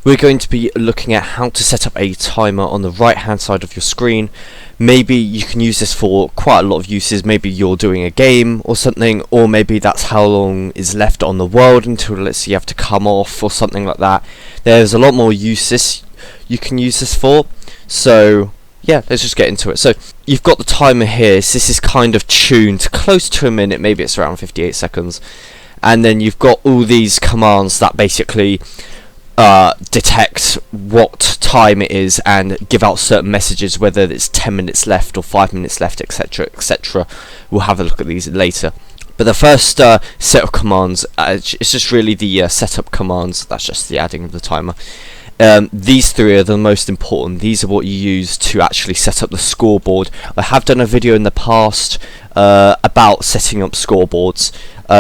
We're going to be looking at how to set up a timer on the right hand side of your screen. Maybe you can use this for quite a lot of uses. Maybe you're doing a game or something, or maybe that's how long is left on the world until, let's say, you have to come off or something like that. There's a lot more uses you can use this for. So yeah, let's just get into it. So you've got the timer here. So this is kind of tuned close to a minute, maybe it's around 58 seconds. And then you've got all these commands that basically detect what time it is and give out certain messages, whether it's 10 minutes left or 5 minutes left, etc, etc. We'll have a look at these later. But the first set of commands, it's just really the setup commands. That's just the adding of the timer. These three are the most important. These are what you use to actually set up the scoreboard. I have done a video in the past about setting up scoreboards,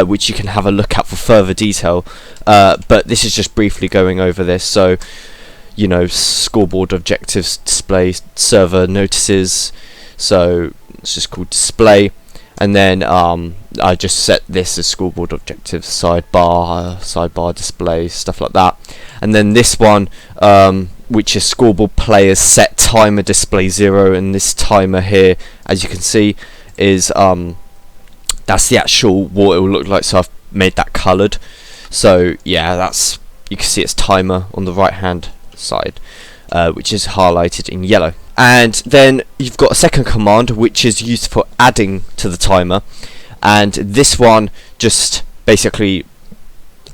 which you can have a look at for further detail, but this is just briefly going over this. So, you know, scoreboard objectives, display, server notices, so it's just called display. And then I just set this as scoreboard objectives, sidebar display, stuff like that. And then this one, which is scoreboard players set timer display 0, and this timer here, as you can see, is that's the actual what it will look like. So I've made that coloured. So yeah, that's, you can see it's timer on the right hand side, which is highlighted in yellow. And then you've got a second command which is used for adding to the timer, and this one just basically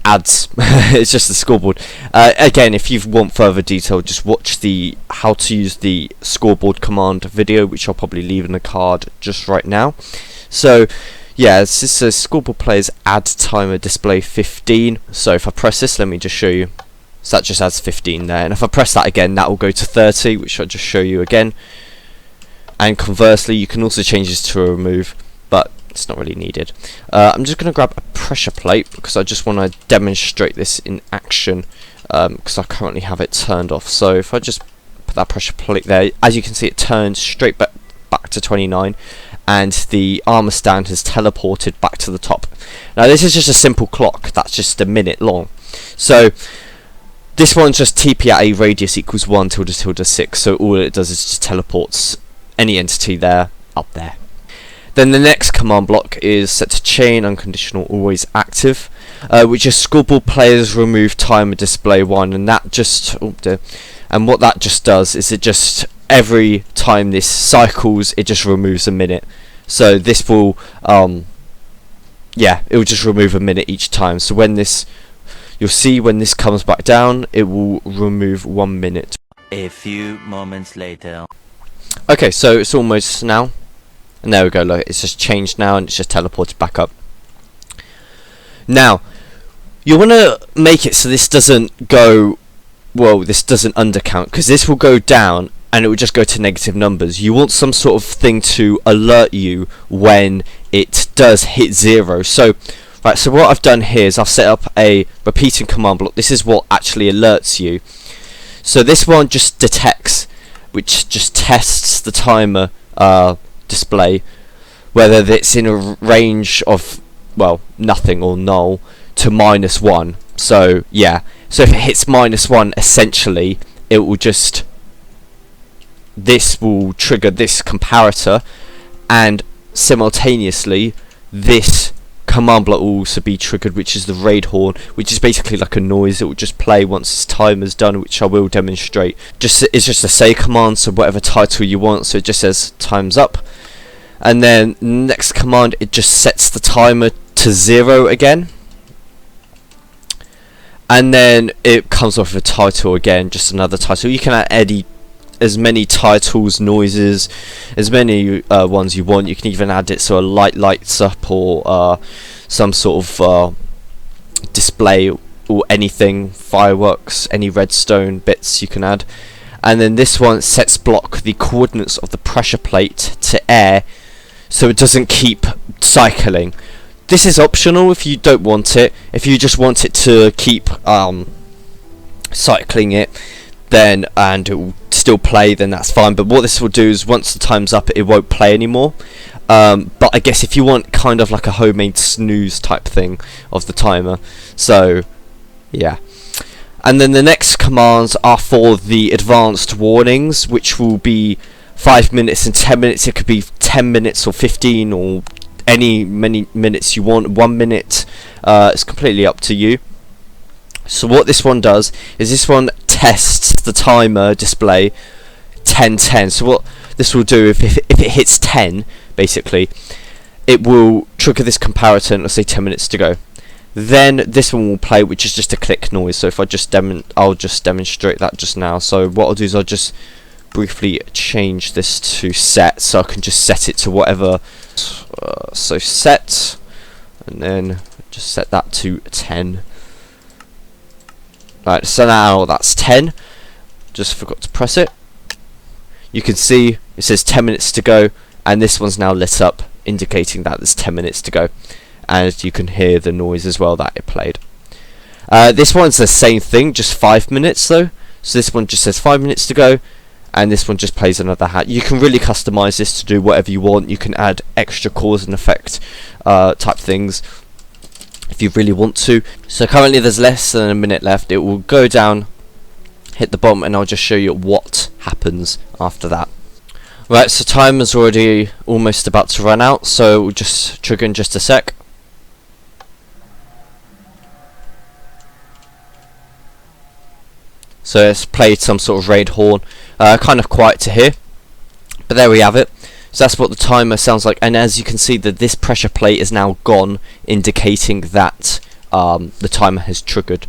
adds. It's just the scoreboard. Again, if you want further detail, just watch the how to use the scoreboard command video, which I'll probably leave in the card just right now. So yeah, this is a scoreboard players add timer display 15. So if I press this, let me just show you. So that just adds 15 there, and if I press that again, that will go to 30, which I'll just show you again. And conversely, you can also change this to a remove, but it's not really needed. I'm just going to grab a pressure plate because I just want to demonstrate this in action, because I currently have it turned off. So if I just put that pressure plate there, as you can see, it turns straight back to 29, and the Armour stand has teleported back to the top. Now this is just a simple clock that's just a minute long. So this one's just TP at a radius equals 1 tilde tilde 6, so all it does is just teleports any entity there up there. Then the next command block is set to chain unconditional always active, which is scoreboard players remove timer display 1, and that just and what that just does is it just every time this cycles, it just removes a minute. So this will yeah, it will just remove a minute each time. So when this, you'll see when this comes back down, it will remove 1 minute. A few moments later. Okay, so it's almost now, and there we go, look, it's just changed now and it's just teleported back up. Now, you want to make it so this doesn't go, well, this doesn't undercount, because this will go down and it will just go to negative numbers. You want some sort of thing to alert you when it does hit 0. So right, so what I've done here is I've set up a repeating command block. This is what actually alerts you. So this one just detects, which just tests the timer display, whether it's in a range of, well, nothing or null to -1. So yeah, so if it hits -1, essentially it will just, this will trigger this comparator, and simultaneously this command block will also be triggered, which is the raid horn, which is basically like a noise. It will just play once this timer's done, which I will demonstrate. It's just a say command, so whatever title you want, so it just says time's up. And then next command, it just sets the timer to 0 again, and then it comes off with a title again, just another title. You can add as many titles, noises, as many ones you want. You can even add it so a light lights up, or some sort of display, or anything, fireworks, any redstone bits you can add. And then this one sets block the coordinates of the pressure plate to air, so it doesn't keep cycling. This is optional if you don't want it. If you just want it to keep cycling it, then, and it will still play, then that's fine. But what this will do is once the time's up, it won't play anymore. But I guess if you want kind of like a homemade snooze type thing of the timer, so Yeah. And then the next commands are for the advanced warnings, which will be 5 minutes and 10 minutes. It could be 10 minutes or 15 or many minutes you want. 1 minute. It's completely up to you. So what this one does is this one tests the timer display 10:10. So what this will do, if it hits 10, basically, it will trigger this comparator. Let's say 10 minutes to go. Then this one will play, which is just a click noise. So if I just I'll just demonstrate that just now. So what I'll do is I'll just briefly change this to set, so I can just set it to whatever. So set, and then just set that to 10. Right, so now that's 10. Just forgot to press it. You can see it says 10 minutes to go, and this one's now lit up, indicating that there's 10 minutes to go. And you can hear the noise as well that it played. This one's the same thing, just 5 minutes though. So this one just says 5 minutes to go, and this one just plays another hat. You can really customize this to do whatever you want. You can add extra cause and effect type things if you really want to. So currently there's less than a minute left. It will go down, hit the bottom, and I'll just show you what happens after that. Right, so timer's already almost about to run out, so we'll just trigger in just a sec. So it's played some sort of raid horn, kind of quiet to hear, but there we have it. So that's what the timer sounds like, and as you can see that this pressure plate is now gone, indicating that the timer has triggered.